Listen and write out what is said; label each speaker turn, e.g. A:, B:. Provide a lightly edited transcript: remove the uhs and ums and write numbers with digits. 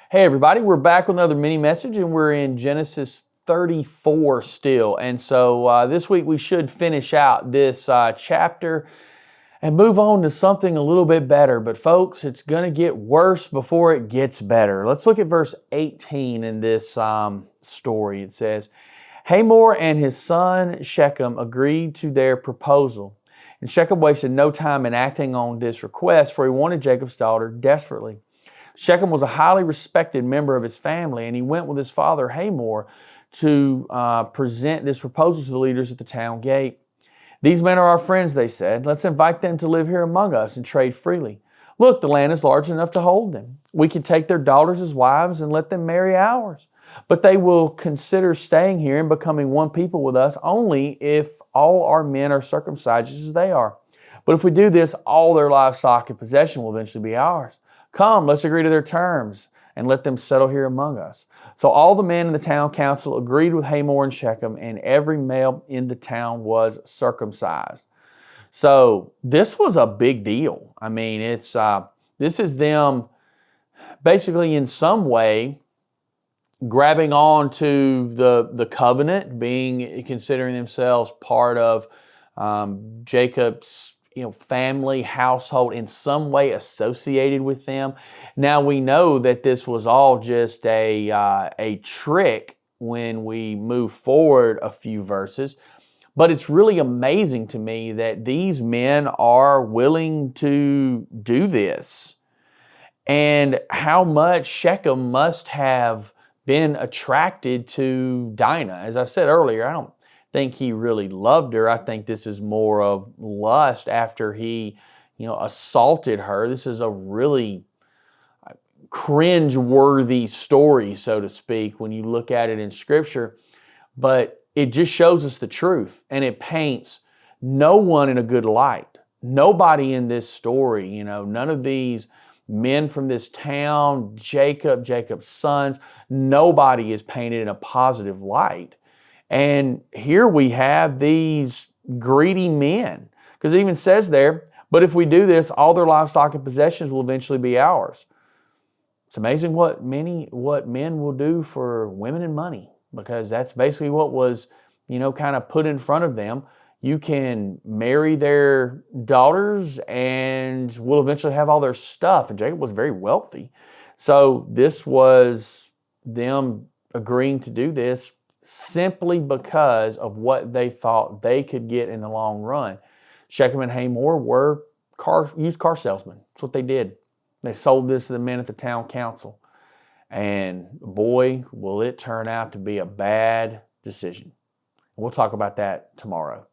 A: Hey everybody, we're back with another mini message and we're in Genesis 34 still. And so this week we should finish out this chapter and move on to something a little bit better. But folks, it's going to get worse before it gets better. Let's look at verse 18 in this story. It says, Hamor and his son Shechem agreed to their proposal. And Shechem wasted no time in acting on this request, for he wanted Jacob's daughter desperately. Shechem was a highly respected member of his family, and he went with his father Hamor to present this proposal to the leaders at the town gate. These men are our friends, they said. Let's invite them to live here among us and trade freely. Look, the land is large enough to hold them. We can take their daughters as wives and let them marry ours. But they will consider staying here and becoming one people with us only if all our men are circumcised as they are. But if we do this, all their livestock and possession will eventually be ours. Come, let's agree to their terms and let them settle here among us. So all the men in the town council agreed with Hamor and Shechem, and every male in the town was circumcised. So this was a big deal. I mean, this is them basically in some way grabbing on to the covenant, considering themselves part of Jacob's family, household, in some way associated with them. Now we know that this was all just a trick when we move forward a few verses, but it's really amazing to me that these men are willing to do this, and how much Shechem must have been attracted to Dinah. As I said earlier, I don't think he really loved her. I think this is more of lust after he, assaulted her. This is a really cringe-worthy story, so to speak, when you look at it in Scripture. But it just shows us the truth, and it paints no one in a good light. Nobody in this story, none of these men from this town, Jacob's sons, nobody is painted in a positive light. And here we have these greedy men, because it even says there, but if we do this, all their livestock and possessions will eventually be ours. It's amazing what men will do for women and money, because that's basically what was, kind of put in front of them. You can marry their daughters and we'll eventually have all their stuff. And Jacob was very wealthy. So this was them agreeing to do this simply because of what they thought they could get in the long run. Shechem and Hamor were used car salesmen. That's what they did. They sold this to the men at the town council. And boy, will it turn out to be a bad decision. We'll talk about that tomorrow.